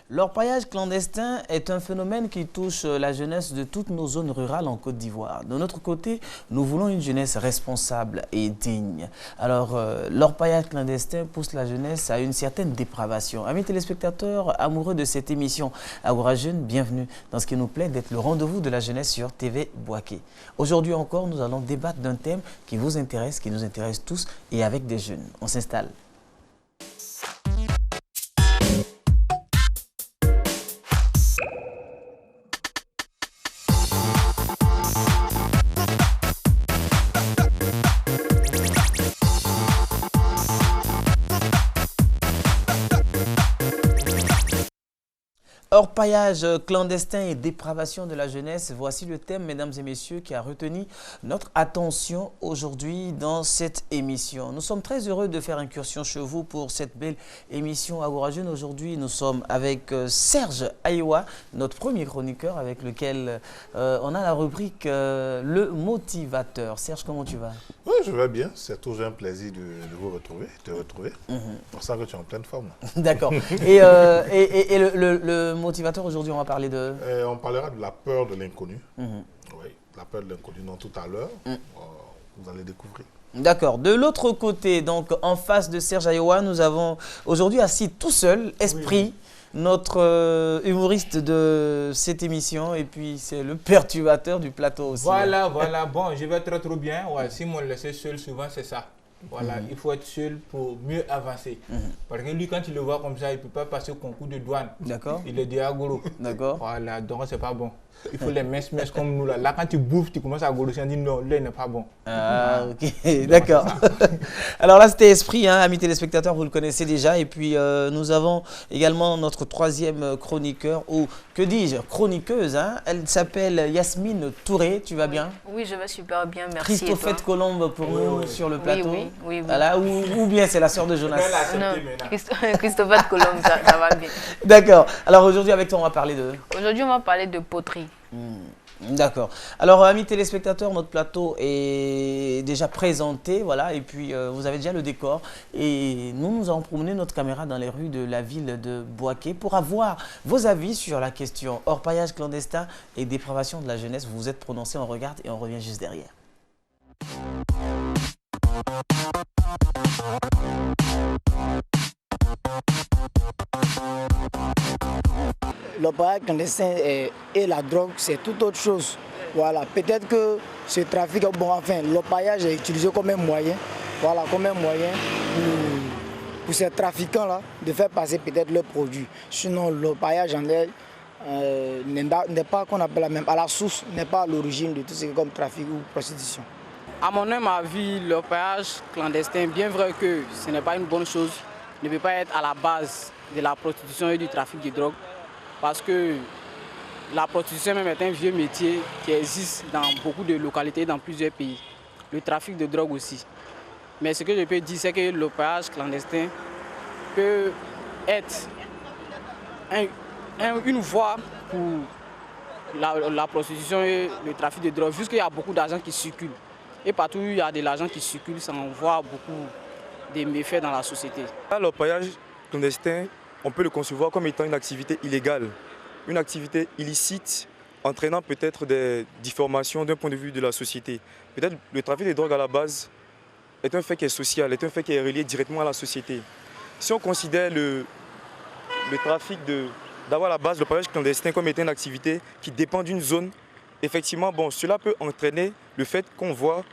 L'orpaillage clandestin est un phénomène qui touche la jeunesse de toutes nos zones rurales en Côte d'Ivoire. De notre côté, nous voulons une jeunesse responsable et digne. Alors, l'orpaillage clandestin pousse la jeunesse à une certaine dépravation. Amis téléspectateurs amoureux de cette émission Agora Jeune, bienvenue dans ce qui nous plaît d'être le rendez-vous de la jeunesse sur TV Boaké. Aujourd'hui encore, nous allons débattre d'un thème qui vous intéresse, qui nous intéresse tous et avec des jeunes. On s'installe. Orpaillage clandestin et dépravation de la jeunesse, voici le thème, mesdames et messieurs, qui a retenu notre attention aujourd'hui dans cette émission. Nous sommes très heureux de faire incursion chez vous pour cette belle émission Agora Jeune. Aujourd'hui, nous sommes avec Serge Aïwa, notre premier chroniqueur avec lequel on a la rubrique Le Motivateur. Serge, comment tu vas? Oui, je vais bien. C'est toujours un plaisir de vous retrouver, de te retrouver. Pour ça que tu es en pleine forme. D'accord. Et le motivateur, aujourd'hui, on va parler de... On parlera de la peur de l'inconnu. Oui, la peur de l'inconnu. Donc tout à l'heure, vous allez découvrir. D'accord. De l'autre côté, donc en face de Serge Aïwa, nous avons aujourd'hui assis tout seul, Esprit, notre humoriste de cette émission, et puis c'est le perturbateur du plateau aussi. Voilà. Bon, je vais très bien. Ouais, si on me laisse seul, souvent c'est ça. Voilà, il faut être seul pour mieux avancer. Parce que lui, quand il le voit comme ça, il ne peut pas passer au concours de douane. D'accord. Il est déjà gros. D'accord. Voilà, donc c'est pas bon. Il faut les minces comme nous là. Là, quand tu bouffes, tu commences à grossir, on dit non, là, il n'est pas bon. Ah, ok, d'accord. Alors là, c'était Esprit, hein, amis téléspectateurs, vous le connaissez déjà. Et puis, nous avons également notre troisième chroniqueur, ou que dis-je, chroniqueuse. Hein. Elle s'appelle Yasmine Touré. Tu vas bien? Oui, je vais super bien, merci. Christophette Colombe pour nous sur le plateau. Oui. Voilà, ou bien c'est la sœur de Jonas. Non, Christophette Colombe, ça va bien. D'accord. Alors aujourd'hui, avec toi, on va parler de... Aujourd'hui, on va parler de poterie. D'accord. Alors, amis téléspectateurs, notre plateau est déjà présenté, voilà, et puis vous avez déjà le décor. Et nous allons promener notre caméra dans les rues de la ville de Boaké pour avoir vos avis sur la question orpaillage clandestin et dépravation de la jeunesse. Vous vous êtes prononcés, on regarde et on revient juste derrière. L'orpaillage clandestin et la drogue, c'est tout autre chose. Voilà, peut-être que ce trafic, bon, enfin, l'orpaillage est utilisé comme un moyen, voilà, comme un moyen pour ces trafiquants-là de faire passer peut-être leurs produits. Sinon, l'orpaillage en n'est pas qu'on appelle la même, à la source, n'est pas à l'origine de tout ce qui est comme trafic ou prostitution. À mon avis, l'orpaillage clandestin, bien vrai que ce n'est pas une bonne chose, ne peut pas être à la base de la prostitution et du trafic de drogue. Parce que la prostitution même est un vieux métier qui existe dans beaucoup de localités, dans plusieurs pays. Le trafic de drogue aussi. Mais ce que je peux dire, c'est que l'orpaillage clandestin peut être une voie pour la prostitution et le trafic de drogue, puisqu'il y a beaucoup d'argent qui circule. Et partout où il y a de l'argent qui circule, ça envoie beaucoup de méfaits dans la société. L'orpaillage clandestin, on peut le concevoir comme étant une activité illégale, une activité illicite, entraînant peut-être des déformations d'un point de vue de la société. Peut-être le trafic de drogue à la base est un fait qui est social, est un fait qui est relié directement à la société. Si on considère le trafic d'avoir à la base l'orpaillage clandestin comme étant une activité qui dépend d'une zone, effectivement, bon, cela peut entraîner le fait qu'on voit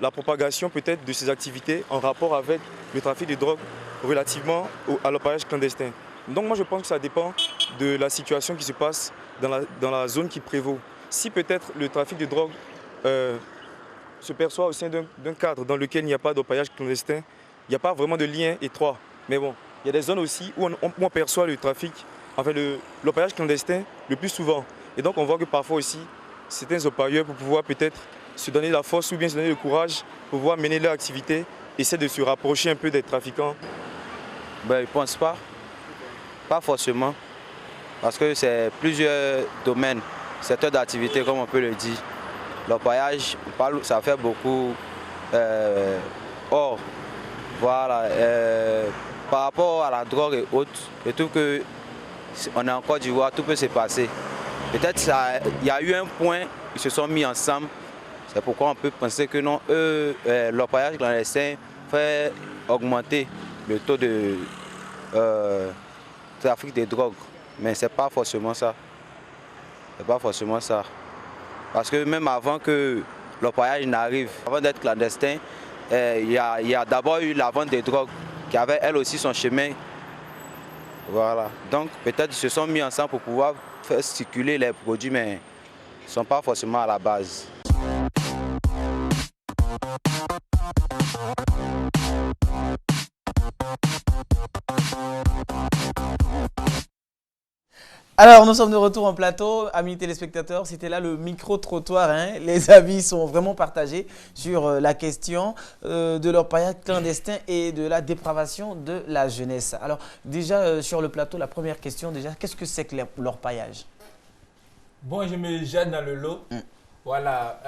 la propagation peut-être de ces activités en rapport avec le trafic de drogue relativement à l'orpaillage clandestin. Donc moi je pense que ça dépend de la situation qui se passe dans la zone qui prévaut. Si peut-être le trafic de drogue se perçoit au sein d'un cadre dans lequel il n'y a pas d'orpaillage clandestin, il n'y a pas vraiment de lien étroit. Mais bon, il y a des zones aussi où on perçoit le trafic, enfin l'orpaillage clandestin le plus souvent. Et donc on voit que parfois aussi, certains orpailleurs pour pouvoir peut-être se donner la force ou bien se donner le courage pour pouvoir mener leur activité, essaient de se rapprocher un peu des trafiquants. Ben, je ne pense pas. Pas forcément, parce que c'est plusieurs domaines, secteurs d'activité comme on peut le dire. L'orpaillage, ça fait beaucoup. Or, voilà, par rapport à la drogue et autres, je trouve que on est en Côte d'Ivoire, tout peut se passer. Peut-être il y a eu un point, ils se sont mis ensemble. C'est pourquoi on peut penser que non, l'orpaillage clandestin fait augmenter le taux de trafic de drogue. Mais ce n'est pas forcément ça. C'est pas forcément ça. Parce que même avant que l'orpaillage n'arrive, avant d'être clandestin, il y a d'abord eu la vente de drogue qui avait elle aussi son chemin. Voilà. Donc peut-être ils se sont mis ensemble pour pouvoir faire circuler les produits, mais ils ne sont pas forcément à la base. Alors, nous sommes de retour en plateau, amis téléspectateurs, c'était là le micro-trottoir, hein. Les avis sont vraiment partagés sur la question de l'orpaillage clandestin et de la dépravation de la jeunesse. Alors, déjà sur le plateau, la première question, déjà, qu'est-ce que c'est que l'orpaillage? Bon, je me jette dans le lot. Voilà,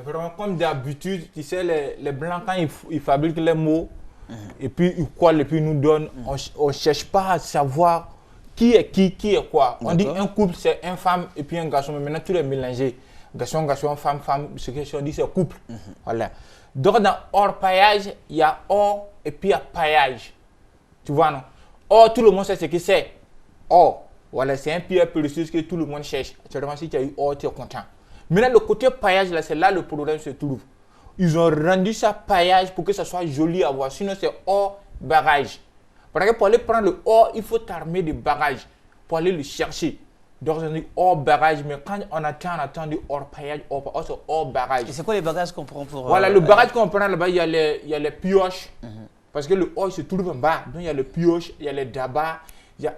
vraiment comme d'habitude, tu sais, les Blancs, quand ils fabriquent les mots, et puis ils collent et puis ils nous donnent, on ne cherche pas à savoir qui est quoi. On dit un couple, c'est une femme et puis un garçon, mais maintenant tout est mélangé. Garçon, femme, ce qu'on dit, c'est couple. Voilà. Donc dans orpaillage, il y a or et puis il y a paillage. Tu vois, non? Or, tout le monde sait ce que c'est. Or, voilà, c'est un pierre précieux que tout le monde cherche. Actuellement, si tu as eu or, tu es content. Maintenant, le côté paillage, là, c'est là le problème se trouve. Ils ont rendu ça paillage pour que ça soit joli à voir. Sinon, c'est or barrage. Parce que pour aller prendre le or, il faut t'armer de bagages pour aller le chercher. Donc, on dit hors barrage, mais quand on attend du hors paillage, c'est hors barrage. Et c'est quoi les bagages qu'on prend pour... Voilà, le barrage qu'on prend là-bas, il y a les pioches. Parce que le or se trouve en bas. Donc, il y a les pioches, il y a les dabas.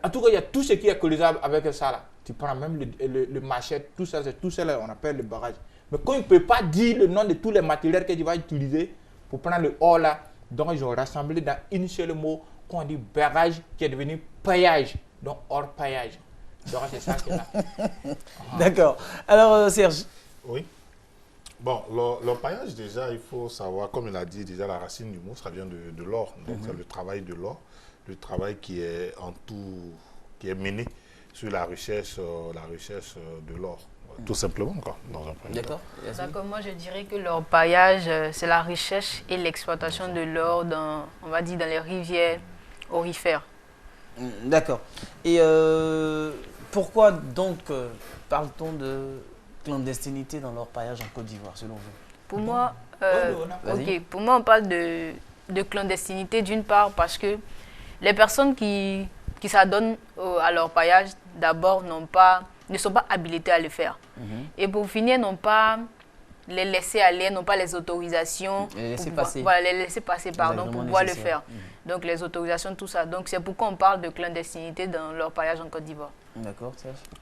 En tout cas, il y a tout ce qui est colisable avec ça là. Tu prends même le machette, tout ça là, on appelle le barrage. Mais quand il ne peut pas dire le nom de tous les matériels que tu vas utiliser pour prendre le or là, donc ils ont rassemblé dans une seule mot qu'on dit barrage qui est devenu paillage, donc hors paillage. Donc c'est ça qui est là. D'accord. Alors Serge. Oui. Bon, le paillage déjà, il faut savoir, comme il a dit déjà, la racine du mot, ça vient de l'or. Donc c'est le travail de l'or, le travail qui est en tout, qui est mené sur la recherche de l'or. Tout simplement, quoi, dans un premier temps. D'accord, moi je dirais que l'orpaillage, c'est la recherche et l'exploitation de l'or dans, on va dire, dans les rivières aurifères. D'accord. Et pourquoi donc parle-t-on de clandestinité dans l'orpaillage en Côte d'Ivoire, selon vous? Pour moi, pour moi, on parle de clandestinité d'une part parce que les personnes qui s'adonnent à l'orpaillage, d'abord, ne sont pas habilités à le faire. Et pour finir, n'ont pas les laisser aller, n'ont pas les autorisations. Les laisser passer. Voilà, les laisser passer, pardon, pour pouvoir le faire. Donc les autorisations, tout ça. Donc c'est pourquoi on parle de clandestinité dans l'orpaillage en Côte d'Ivoire. D'accord,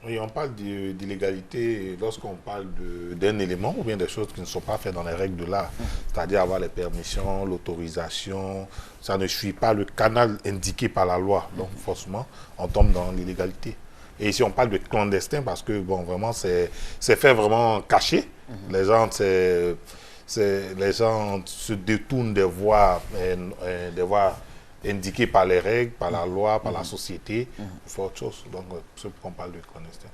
oui, on parle d'illégalité lorsqu'on parle d'un élément ou bien des choses qui ne sont pas faites dans les règles de l'art. C'est-à-dire avoir les permissions, l'autorisation. Ça ne suit pas le canal indiqué par la loi. Donc forcément, on tombe dans l'illégalité. Et ici, on parle de clandestin parce que, bon, vraiment, c'est fait vraiment caché. Les gens se détournent des voies indiquées par les règles, par la loi, par la société, pour faire autre chose. Donc, c'est pourquoi on parle de clandestin.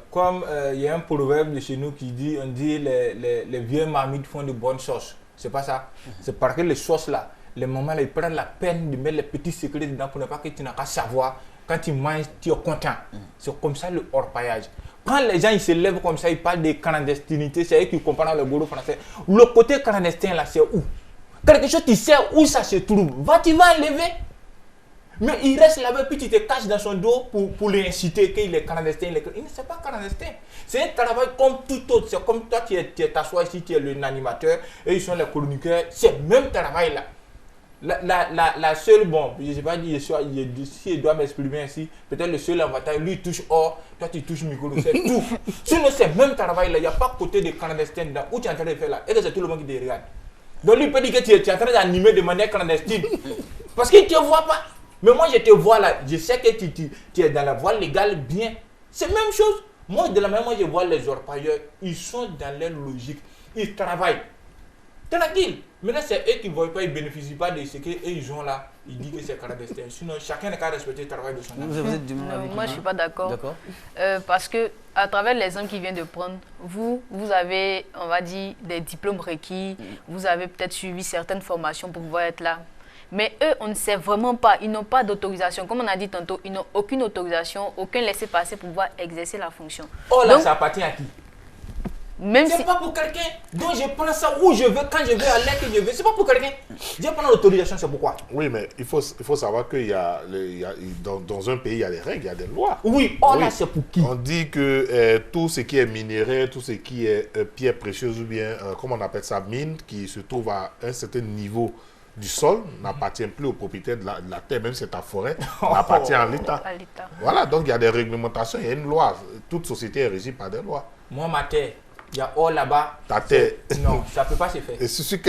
Comme il y a un proverbe de chez nous qui dit, on dit les vieux marmites font de bonnes sauces. C'est pas ça. C'est parce que les sauces là, les mamans là, ils prennent la peine de mettre les petits secrets dedans pour ne pas que tu n'as qu'à savoir. Quand tu manges, tu es content. C'est comme ça le orpaillage. Quand les gens ils se lèvent comme ça, ils parlent de clandestinité, c'est eux qui comprennent le boulot français. Le côté clandestin là, c'est où? Quelque chose, tu sais où ça se trouve. Tu vas enlever. Mais il reste là-bas, puis tu te caches dans son dos pour l'inciter qu'il est clandestin. Il ne sait pas clandestin. C'est un travail comme tout autre. C'est comme toi, tu t'assois ici, tu es l'animateur, et ils sont les chroniqueurs. C'est le même travail là. La seule, bon, je ne sais pas si je dois m'exprimer ainsi, peut-être le seul avantage, lui il touche or, toi tu touches micro, c'est tout. Sinon c'est le même travail là, il n'y a pas côté de clandestin dedans, où tu es en train de faire là, et que c'est tout le monde qui te regarde. Donc lui peut dire que tu es en train d'animer de manière clandestine, parce qu'il ne te voit pas. Mais moi je te vois là, je sais que tu es dans la voie légale bien. C'est la même chose. Moi de la même manière, je vois les orpailleurs, ils sont dans leur logique, ils travaillent. Tranquille. Maintenant, c'est eux qui ne voient pas, ils ne bénéficient pas de ce qu'ils ont là. Ils disent que c'est clandestin. Sinon, chacun n'a qu'à respecter le travail de son âme. Vous êtes du même avis? Moi, je ne suis pas d'accord. Parce que, à travers l'exemple qu'il vient de prendre, vous avez, on va dire, des diplômes requis, vous avez peut-être suivi certaines formations pour pouvoir être là. Mais eux, on ne sait vraiment pas, ils n'ont pas d'autorisation. Comme on a dit tantôt, ils n'ont aucune autorisation, aucun laissez-passer pour pouvoir exercer la fonction. Oh là, ça appartient à qui? C'est pas pour quelqu'un dont je prends ça où je veux, quand je veux, à l'air que je veux. C'est pas pour quelqu'un. Je prends l'autorisation, c'est pourquoi. Oui, mais il faut savoir que dans un pays, il y a des règles, il y a des lois. Oui, là, c'est pour qui? On dit que tout ce qui est minerai, tout ce qui est pierre précieuse ou bien, comment on appelle ça, mine, qui se trouve à un certain niveau du sol, n'appartient plus au propriétaire de la terre, même si c'est ta forêt, appartient à l'État. Voilà, donc il y a des réglementations, il y a une loi. Toute société est régie par des lois. Moi, ma terre, il y a là-bas. Ta terre. Non, ça ne peut pas se faire. Et sur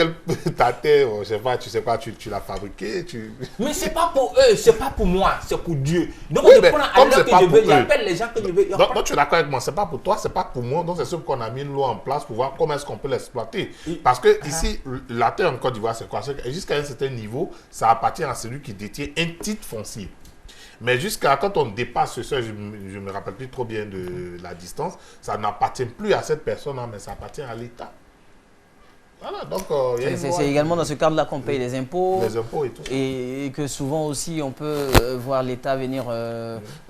ta terre, je sais pas, tu sais pas, tu l'as fabriquée. Mais c'est pas pour eux, c'est pas pour moi, c'est pour Dieu. Donc oui, je prends à l'heure que je veux, j'appelle les gens que je veux. Donc tu es d'accord avec moi, c'est pas pour toi, c'est pas pour moi. Donc c'est sûr qu'on a mis une loi en place pour voir comment est-ce qu'on peut l'exploiter. Parce que ici, la terre en Côte d'Ivoire, c'est quoi? Jusqu'à un certain niveau, ça appartient à celui qui détient un titre foncier. Mais jusqu'à quand on dépasse ce seuil, je ne me rappelle plus trop bien de la distance, ça n'appartient plus à cette personne, mais ça appartient à l'État. Voilà, donc c'est également dans ce cadre-là qu'on paye les impôts. Les impôts et tout ça. Et que souvent aussi, on peut voir l'État venir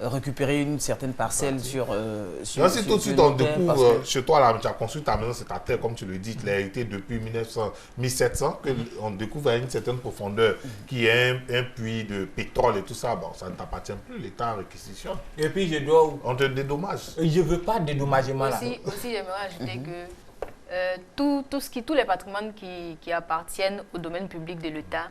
récupérer une certaine parcelle sur si tout de suite on découvre chez toi, là, tu as construit ta maison, c'est ta terre, comme tu le dis, tu l'as hérité depuis 1700, qu'on découvre à une certaine profondeur qui est un puits de pétrole et tout ça, bon, ça ne t'appartient plus, l'État réquisitionne. Et puis je dois... On te dédommage. Je ne veux pas de dédommagement là. Aussi j'aimerais ajouter que tous les patrimoines qui appartiennent au domaine public de l'État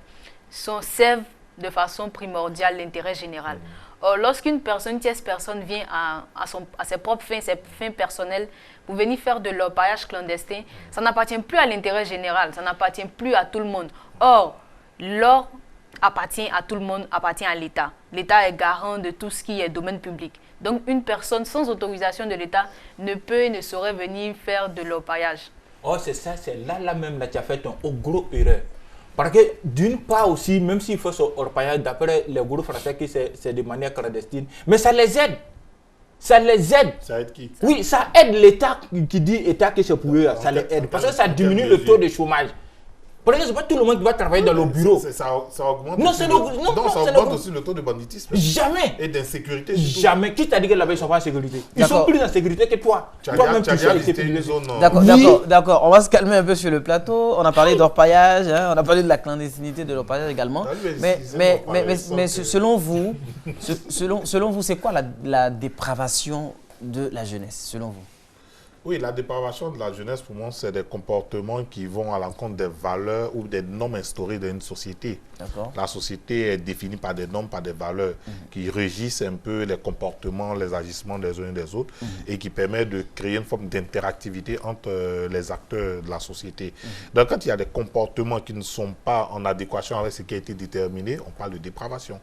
servent de façon primordiale l'intérêt général. Or, lorsqu'une tierce personne vient à ses propres fins, ses fins personnelles, pour venir faire de l'orpaillage clandestin, ça n'appartient plus à l'intérêt général, ça n'appartient plus à tout le monde. Or, l'or appartient à tout le monde, appartient à l'État. L'État est garant de tout ce qui est domaine public. Donc, une personne sans autorisation de l'État ne peut et ne saurait venir faire de l'orpaillage. Oh, c'est ça, c'est là même là tu as fait ton gros erreur. Parce que d'une part aussi, même s'il faut ce orpaillage, d'après les groupes français, que c'est de manière clandestine, mais ça les aide. Ça les aide. Ça aide qui? Oui, ça aide l'État qui dit État que c'est pour eux, ça les aide. Parce que ça diminue le taux de chômage. Parce que ce n'est pas tout le monde qui va travailler dans le bureau. Ça augmente. Non, ça augmente aussi le taux de banditisme. Jamais. Et d'insécurité. Jamais. Qui t'a dit que là-bas, ils ne sont pas en sécurité? Ils sont plus en sécurité que toi. Toi-même, tu as visité une zone. D'accord. On va se calmer un peu sur le plateau. On a parlé d'orpaillage, on a parlé de la clandestinité de l'orpaillage également. Mais selon vous, c'est quoi la dépravation de la jeunesse, selon vous? Oui, la dépravation de la jeunesse, pour moi, c'est des comportements qui vont à l'encontre des valeurs ou des normes instaurées dans une société. La société est définie par des normes, par des valeurs qui régissent un peu les comportements, les agissements des uns et des autres et qui permettent de créer une forme d'interactivité entre les acteurs de la société. Donc, quand il y a des comportements qui ne sont pas en adéquation avec ce qui a été déterminé, on parle de dépravation.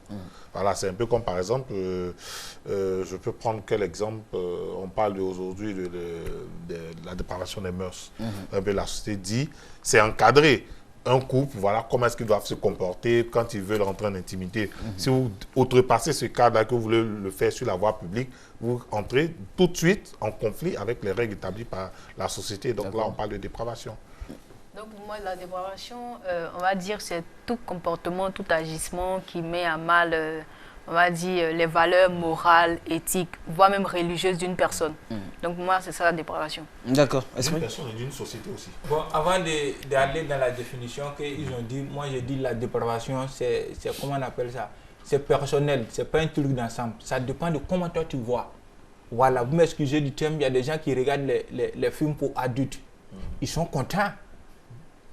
Voilà, c'est un peu comme, par exemple, je peux prendre quel exemple, on parle aujourd'hui de la dépravation des mœurs. Un peu la société dit, c'est encadré. Un couple, voilà comment est-ce qu'ils doivent se comporter quand ils veulent rentrer en intimité. Si vous outrepassez ce cadre-là, que vous voulez le faire sur la voie publique, vous entrez tout de suite en conflit avec les règles établies par la société. Donc là, on parle de dépravation. Donc pour moi, la dépravation, on va dire, c'est tout comportement, tout agissement qui met à mal, on va dire, les valeurs morales, éthiques, voire même religieuses d'une personne. Donc pour moi, c'est ça la dépravation. D'accord. D'une personne et d'une société aussi. Bon, avant d'aller dans la définition qu'ils ont dit, moi j'ai dit la dépravation, c'est comment on appelle ça? C'est personnel, c'est pas un truc d'ensemble. Ça dépend de comment toi tu vois. Voilà, vous m'excusez du terme, il y a des gens qui regardent les films pour adultes. Ils sont contents.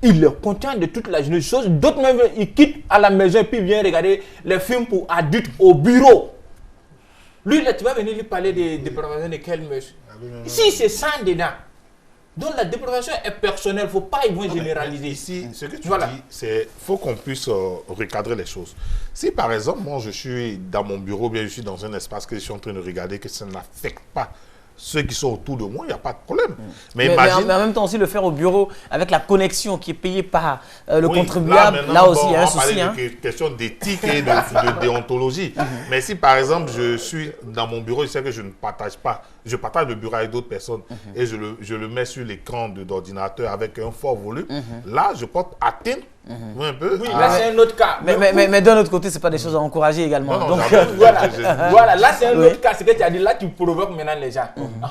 Il est content de toute la journée. D'autres même, ils quittent à la maison et puis viennent regarder les films pour adultes au bureau. Lui, là, tu vas venir lui parler de dépravation de quel monsieur? Ici, c'est ça dedans. Donc la dépravation est personnelle, il ne faut pas généraliser. Ici, ce que tu dis, c'est qu'il faut qu'on puisse recadrer les choses. Si par exemple, moi je suis dans mon bureau, bien je suis dans un espace que je suis en train de regarder, que ça n'affecte pas ceux qui sont autour de moi, il n'y a pas de problème. Mais en même temps aussi le faire au bureau avec la connexion qui est payée par le contribuable, là aussi il y a un souci. On parlait de question d'éthique et de déontologie. Mais si par exemple je suis dans mon bureau, je sais que je ne partage pas, je partage le bureau avec d'autres personnes et je le mets sur l'écran d'ordinateur avec un fort volume, là je porte atteinte un peu. Oui, là c'est un autre cas. Mais d'un autre côté, ce n'est pas des choses à encourager également. Non, donc, voilà, là c'est un autre cas, ce que tu as dit, là tu provoques maintenant les gens.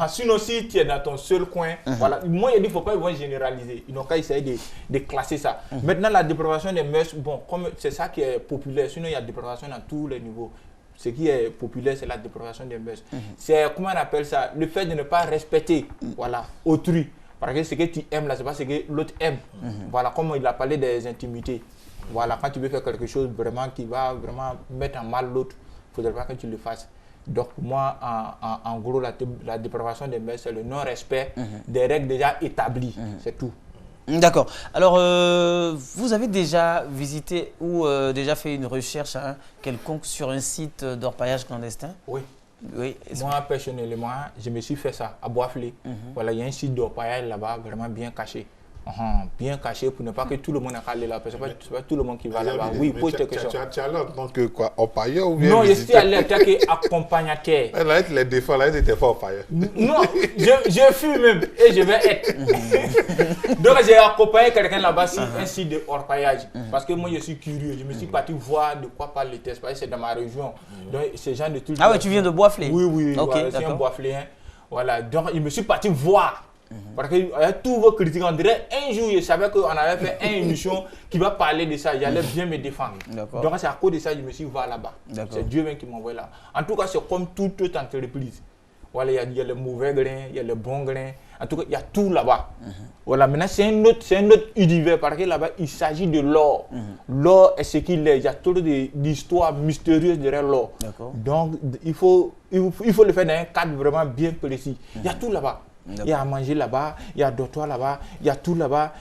Sinon, si tu es dans ton seul coin, voilà. Moi, il ne faut pas généraliser. Ils n'ont qu'à essayer de classer ça. Maintenant, la dépravation des mœurs, bon, c'est ça qui est populaire. Sinon, il y a dépravation à tous les niveaux. Ce qui est populaire, c'est la dépravation des mœurs. C'est, comment on appelle ça, le fait de ne pas respecter autrui. Parce que ce que tu aimes là, ce n'est pas ce que l'autre aime. Voilà, comme il a parlé des intimités. Voilà, quand tu veux faire quelque chose vraiment qui va vraiment mettre en mal l'autre, il ne faudrait pas que tu le fasses. Donc, moi, en gros, la dépravation des mœurs, c'est le non-respect des règles déjà établies. C'est tout. D'accord. Alors, vous avez déjà visité ou déjà fait une recherche quelconque sur un site d'orpaillage clandestin? Oui. Oui. Moi, personnellement, je me suis fait ça à Boisflé. Voilà, il y a un site d'orpaillage là-bas vraiment bien caché. Bien caché pour ne pas que tout le monde aille là. Parce que ce n'est pas tout le monde qui va là-bas. Oui, pose tes questions. Tu es allé en tant que quoi, orpailleur ou bien non, je suis allé en tant qu'accompagnateur. Là, tu les défends, là, tu n'étais pas orpailleur. Non, je fuis même et je vais être. Donc, j'ai accompagné quelqu'un là-bas sur un site de orpaillage. Parce que moi, je suis curieux. Je me suis parti voir de quoi parle le test. Parce que c'est dans ma région. Donc, ce genre de trucs. Ah ouais, tu viens de Boisflé? Oui, okay, c'est un Boisfléen. Voilà, donc, je me suis parti voir. Parce que tous vos critiques, on dirait un jour, je savais qu'on avait fait une émission qui va parler de ça. J'allais bien me défendre. Donc, c'est à cause de ça que je me suis voir là-bas. C'est Dieu même qui m'envoie là. En tout cas, c'est comme toute autre entreprise. Voilà, il y a le mauvais grain, il y a le bon grain. En tout cas, il y a tout là-bas. Voilà, maintenant, c'est un autre univers. Parce que là-bas, il s'agit de l'or. L'or est ce qu'il est. Il y a trop d'histoires mystérieuses derrière l'or. Donc, il faut le faire dans un cadre vraiment bien précis. Il y a tout là-bas. Il y a à manger là-bas, il y a dortoir là-bas, il y a tout là-bas.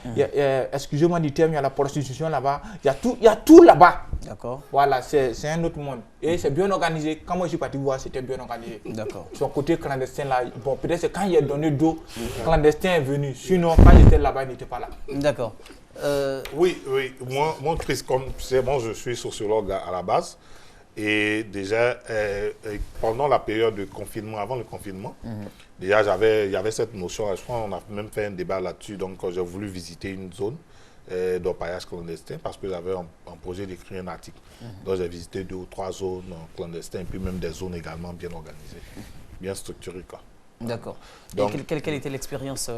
Excusez-moi du terme, il y a la prostitution là-bas. Il y a tout là-bas. D'accord. Voilà, c'est un autre monde. Et c'est bien organisé. Quand moi je suis parti voir, c'était bien organisé. D'accord. Son côté clandestin là, bon, peut-être c'est quand il a donné d'eau, clandestin est venu. Sinon, quand j'étais là-bas, il n'était pas là. D'accord. Oui. Moi, Chris, comme tu sais, moi je suis sociologue à la base. Et déjà, pendant la période de confinement, avant le confinement, déjà il y avait cette notion, je crois qu'on a même fait un débat là-dessus, donc j'ai voulu visiter une zone d'orpaillage clandestin parce que j'avais un projet d'écrire un article. Donc j'ai visité 2 ou 3 zones clandestines et puis même des zones également bien organisées, bien structurées, quoi. D'accord. Quelle était l'expérience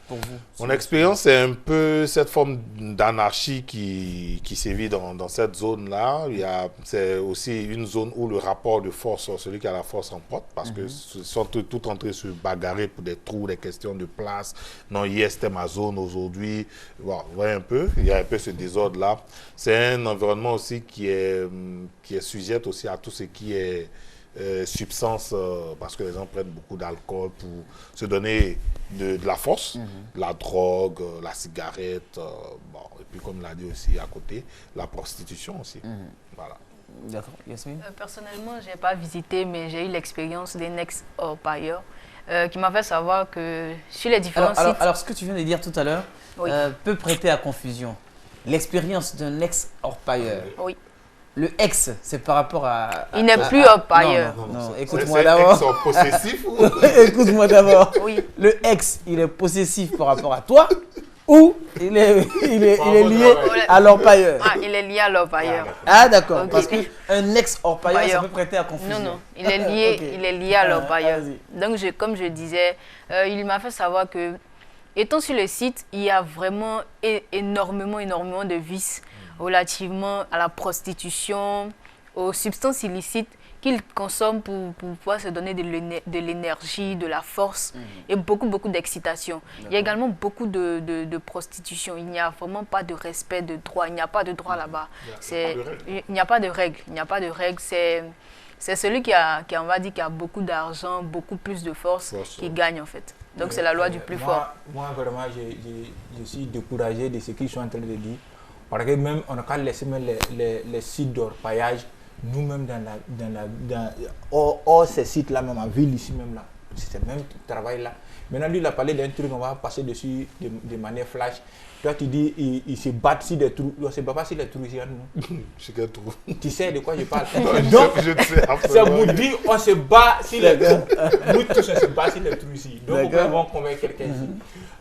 pour vous? Mon expérience, c'est un peu cette forme d'anarchie qui sévit dans cette zone-là. C'est aussi une zone où le rapport de force, celui qui a la force emporte, parce que ils sont tout en train de se bagarrer pour des trous, des questions de place. Non, hier, c'était ma zone aujourd'hui. Bon, vous voyez un peu, il y a un peu ce désordre-là. C'est un environnement aussi qui est sujet aussi à tout ce qui est substances, parce que les gens prennent beaucoup d'alcool pour se donner de la force, la drogue, la cigarette, bon, et puis comme l'a dit aussi à côté, la prostitution aussi. Voilà. D'accord. Yasmine? Personnellement, je n'ai pas visité, mais j'ai eu l'expérience d'un ex-orpailleur qui m'a fait savoir que sur les différents sites... Alors, ce que tu viens de dire tout à l'heure peut prêter à confusion. L'expérience d'un ex-orpailleur. Oui. Le ex, c'est par rapport à... Il n'est plus orpailleur. Non, écoute-moi d'abord. C'est ex possessif ou... Écoute-moi d'abord. Oui. Le ex, il est possessif par rapport à toi ou il est lié à l'orpailleur? Ah, il est lié à l'orpailleur. Ah, d'accord. Okay. Parce qu'un ex-orpailleur, ça peut prêter à confusion. Non, il est lié, il est lié à l'orpailleur. Donc, comme je disais, il m'a fait savoir que, étant sur le site, il y a vraiment énormément de vices relativement à la prostitution, aux substances illicites qu'ils consomment pour pouvoir se donner de l'énergie, de la force et beaucoup d'excitation. Il y a également beaucoup de prostitution. Il n'y a vraiment pas de respect de droit. Il n'y a pas de droit là-bas. Il n'y a pas de règles. Il n'y a pas de règles. C'est celui qui a beaucoup d'argent, beaucoup plus de force qui gagne en fait. Donc c'est la loi du plus fort. Moi vraiment, je suis découragé de ce qu'ils sont en train de dire. Parce que même, on n'a qu'à laisser même les sites d'orpaillage, nous-mêmes hors ces sites-là, même en ville ici même là, c'est ce même travail-là. Maintenant, lui, il a parlé d'un truc, on va passer dessus de manière flash. Toi, tu dis, il se bat sur des trous. Il ne se bat pas sur les trous ici. C'est quel trou? Tu sais de quoi je parle. Donc, je sais ça vous dit, on se bat sur les trous. Nous tous, on se bat sur les trous ici. Donc, on va convaincre quelqu'un ici.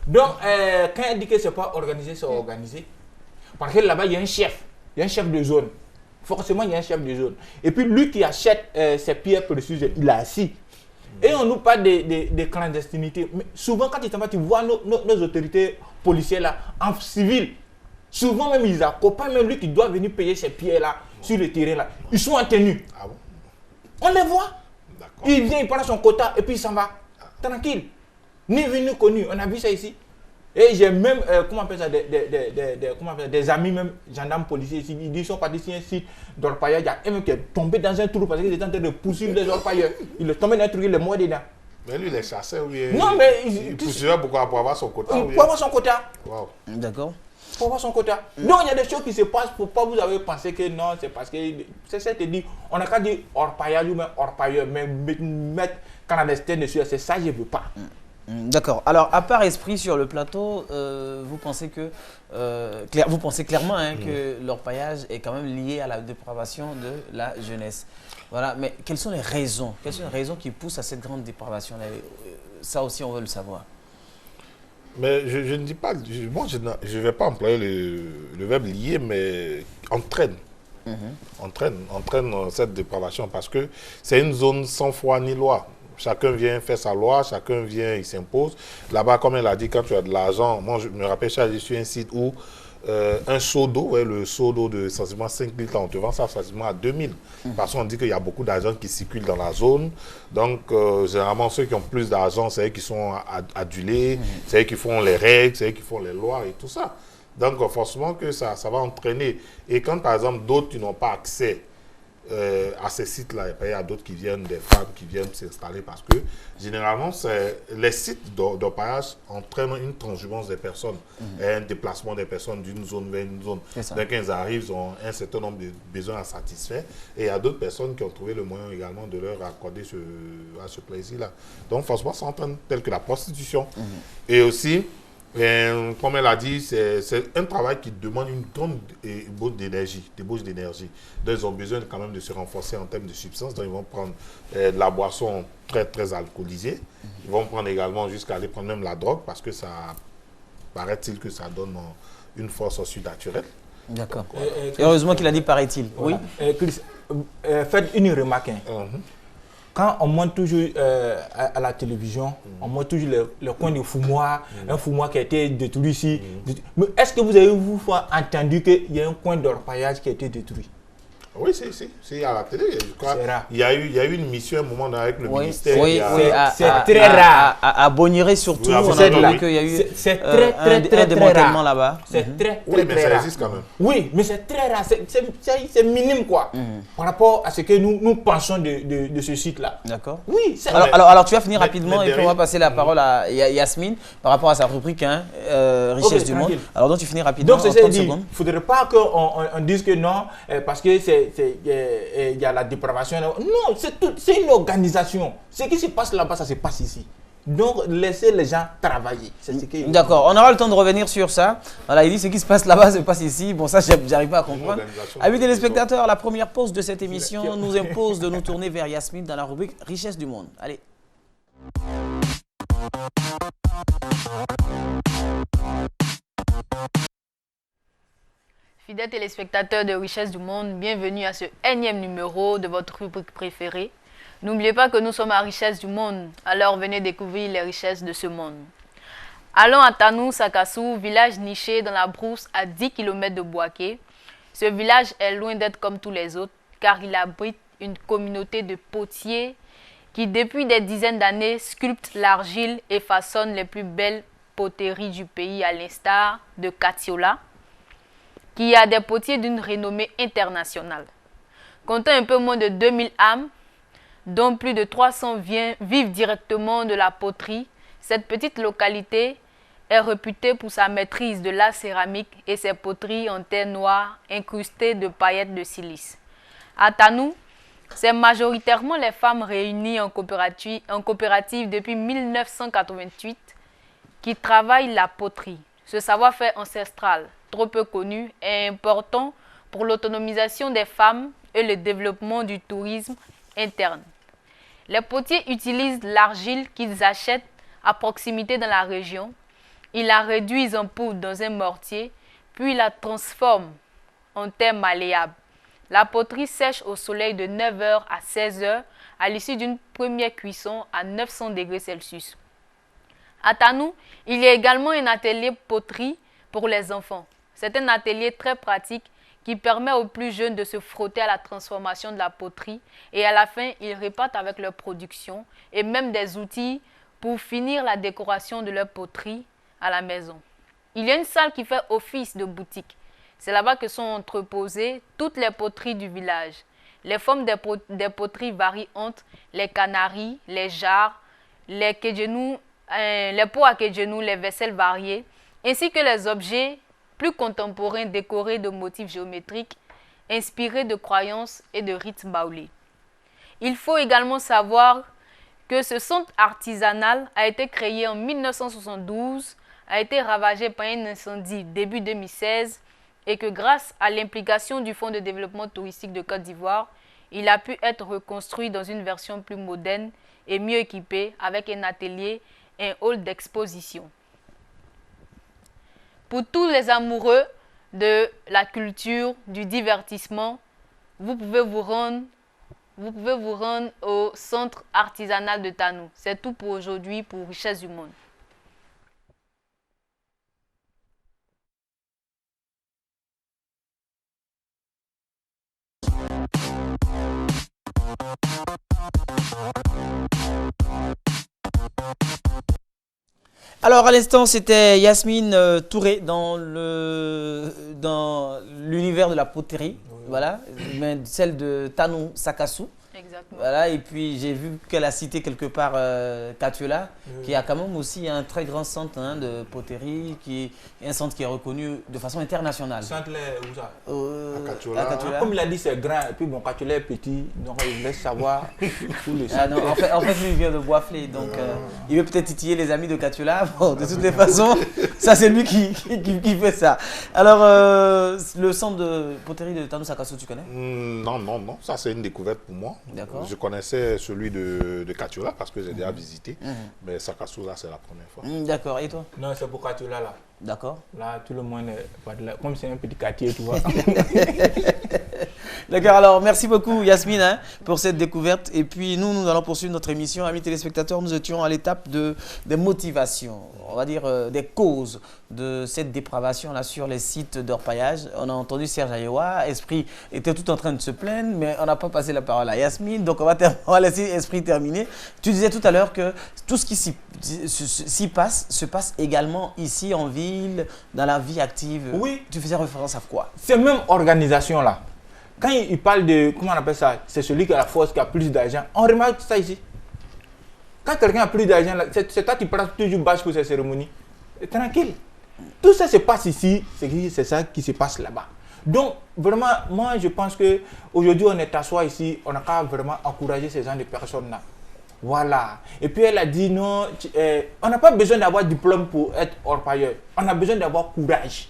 Donc, quand il dit que ce n'est pas organisé, c'est organisé. Parce que là-bas, il y a un chef. Il y a un chef de zone. Forcément, il y a un chef de zone. Et puis, lui qui achète ses pierres précieuses, il est assis. Et on nous parle de clandestinité. Mais souvent, quand tu vois nos autorités policières là, en civil, souvent même ils accompagnent même lui qui doit venir payer ses pierres là, sur le terrain là. Ils sont en tenue. Ah bon? On les voit. Il vient, il prend son quota et puis il s'en va. Tranquille. Ni vu ni connu. On a vu ça ici. Et j'ai même, comment on appelle ça, des amis, même gendarmes policiers ici, ils sont partis sur un site d'orpaillage. Il y a un mec qui est tombé dans un trou parce qu'il était en train de poursuivre les orpailleurs. Il est tombé dans un trou, il est mort dedans. Mais lui, il est chasseur, oui. Non, mais il poursuivait pourquoi? Pour avoir son quota. Pour avoir son quota. Wow. D'accord. Pour avoir son quota. Donc, il y a des choses qui se passent pour pas vous avez pensé que non, c'est parce que. C'est ça, te dit. On n'a qu'à dire orpaillage ou même orpailleur, mais mettre clandestin dessus, c'est ça, je ne veux pas. D'accord. Alors, à part esprit sur le plateau, vous pensez que vous pensez clairement que l'orpaillage est quand même lié à la dépravation de la jeunesse. Voilà. Mais quelles sont les raisons? Quelles sont les raisons qui poussent à cette grande dépravation? Ça aussi, on veut le savoir. Mais je ne dis pas, moi je ne vais pas employer le verbe lié, mais entraîne. Entraîne cette dépravation parce que c'est une zone sans foi ni loi. Chacun vient faire sa loi, chacun vient, il s'impose. Là-bas, comme elle a dit, quand tu as de l'argent, moi je me rappelle, je suis sur un site où un seau d'eau, le seau d'eau de sensiblement 5 litres, on te vend ça facilement à 2000. Parce qu'on dit qu'il y a beaucoup d'argent qui circule dans la zone. Donc, généralement, ceux qui ont plus d'argent, c'est eux qui sont adulés, c'est eux qui font les règles, c'est eux qui font les lois et tout ça. Donc, forcément que ça va entraîner. Et quand, par exemple, d'autres qui n'ont pas accès à ces sites-là, il y a d'autres qui viennent, des femmes qui viennent s'installer parce que généralement, les sites d'orpaillage entraînent une transhumance des personnes, un déplacement des personnes d'une zone vers une zone. Dès qu'ils arrivent, ils ont un certain nombre de besoins à satisfaire et il y a d'autres personnes qui ont trouvé le moyen également de leur accorder ce plaisir-là. Donc, forcément, ça entraîne tel que la prostitution. Et aussi, comme elle a dit, c'est un travail qui demande une grande débauche d'énergie. Donc, ils ont besoin quand même de se renforcer en termes de substances. Donc, ils vont prendre de la boisson très, très alcoolisée. Ils vont prendre également jusqu'à aller prendre même la drogue parce que ça paraît-il que ça donne une force surnaturelle. D'accord. Heureusement qu'il a dit paraît-il. Voilà. Oui. Chris, faites une remarque. Quand on monte toujours à la télévision, on montre toujours le coin du fumoir, un fumoir qui a été détruit ici. Mais est-ce que vous avez entendu qu'il y a un coin d'orpaillage qui a été détruit? Oui, c'est à la télé. Je crois. Il y a eu une mission à un moment avec le ministère. Oui, c'est très rare. À Boniré surtout, on a entendu qu'il y a eu un démantèlement là-bas. C'est très mais ça rare. existe quand même. Oui, mais c'est très rare. C'est minime, quoi. Par rapport à ce que nous pensons de ce site-là. D'accord. Oui. Alors, tu vas finir rapidement et puis on va passer la parole à Yasmine par rapport à sa rubrique Richesse du monde. Alors, donc tu finis rapidement. Donc, c'est ça, il ne faudrait pas qu'on dise que non, parce que il y a la dépravation. Non, c'est une organisation. Ce qui se passe là-bas, ça se passe ici. Donc, laissez les gens travailler. D'accord, on aura le temps de revenir sur ça. Voilà, il dit ce qui se passe là-bas se passe ici. Bon, ça, j'arrive pas à comprendre. Amis téléspectateurs, la première pause de cette émission nous impose de nous tourner vers Yasmine dans la rubrique Richesse du monde. Allez. Fidèles téléspectateurs de Richesse du monde, bienvenue à ce énième numéro de votre rubrique préférée. N'oubliez pas que nous sommes à Richesse du monde, alors venez découvrir les richesses de ce monde. Allons à Tanou Sakassou, village niché dans la brousse à 10 km de Bouaké. Ce village est loin d'être comme tous les autres, car il abrite une communauté de potiers qui depuis des dizaines d'années sculptent l'argile et façonnent les plus belles poteries du pays, à l'instar de Katiola, qui a des potiers d'une renommée internationale. Comptant un peu moins de 2000 âmes, dont plus de 300 vivent directement de la poterie, cette petite localité est réputée pour sa maîtrise de la céramique et ses poteries en terre noire incrustées de paillettes de silice. À Tanou, C'est majoritairement les femmes réunies en coopérative depuis 1988 qui travaillent la poterie. Ce savoir-faire ancestral, trop peu connu, est important pour l'autonomisation des femmes et le développement du tourisme interne. Les potiers utilisent l'argile qu'ils achètent à proximité dans la région. Ils la réduisent en poudre dans un mortier, puis la transforment en terre malléable. La poterie sèche au soleil de 9h à 16h à l'issue d'une première cuisson à 900 degrés Celsius. À Tanou, il y a également un atelier poterie pour les enfants. C'est un atelier très pratique qui permet aux plus jeunes de se frotter à la transformation de la poterie et à la fin, ils repartent avec leur production et même des outils pour finir la décoration de leur poterie à la maison. Il y a une salle qui fait office de boutique. C'est là-bas que sont entreposées toutes les poteries du village. Les formes des poteries varient entre les canaries, les jarres, les pots à queue-de-genou, les vaisselles variées, ainsi que les objets plus contemporains décorés de motifs géométriques, inspirés de croyances et de rites baoulés. Il faut également savoir que ce centre artisanal a été créé en 1972, a été ravagé par un incendie début 2016 et que grâce à l'implication du Fonds de développement touristique de Côte d'Ivoire, il a pu être reconstruit dans une version plus moderne et mieux équipée avec un atelier et un hall d'exposition. Pour tous les amoureux de la culture, du divertissement, vous pouvez vous rendre au centre artisanal de Tanou. C'est tout pour aujourd'hui pour Richesse du Monde. Alors à l'instant c'était Yasmine Touré dans l'univers de la poterie, voilà, mais celle de Tanou Sakassou. Exactement. Voilà, et puis j'ai vu qu'elle a cité quelque part Katuela, qui a quand même aussi un très grand centre de poterie, qui est un centre qui est reconnu de façon internationale. Centre où ça à Katuela. Comme il a dit, c'est grand, et puis bon, Katuela est petit, donc il laisse savoir tous les centres. Non, en fait, lui il vient de Boisflé, donc il veut peut-être titiller les amis de Katuela. Bon, de toutes les façons, ça c'est lui qui fait ça. Alors, le centre de poterie de Tanou Sakassou, tu connais? Non, ça c'est une découverte pour moi. Je connaissais celui de Katuela parce que j'ai déjà visité, mais Sakassou là c'est la première fois. D'accord, et toi? Non, c'est pour Katuela là. D'accord. Là, tout le monde est pas de là. Comme c'est un petit quartier, tu vois. D'accord, alors merci beaucoup Yasmine pour cette découverte. Et puis nous allons poursuivre notre émission. Amis téléspectateurs, nous étions à l'étape des motivations, on va dire des causes de cette dépravation là sur les sites d'orpaillage. On a entendu Serge Ayewa, Esprit était tout en train de se plaindre, mais on n'a pas passé la parole à Yasmine, donc on va laisser Esprit terminer. Tu disais tout à l'heure que tout ce qui s'y passe se passe également ici en ville, dans la vie active. Oui. Tu faisais référence à quoi? Ces mêmes organisations là. Quand il parle de, comment on appelle ça, c'est celui qui a la force, qui a plus d'argent. On remarque ça ici. Quand quelqu'un a plus d'argent, c'est toi qui prends toujours bâche pour ces cérémonies. Tranquille. Tout ça se passe ici, c'est ça qui se passe là-bas. Donc, vraiment, moi, je pense qu'aujourd'hui, on est assis ici, on n'a qu'à vraiment encourager ces gens de personnes-là. Voilà. Et puis, elle a dit, non, on n'a pas besoin d'avoir diplôme pour être orpailleur. On a besoin d'avoir courage.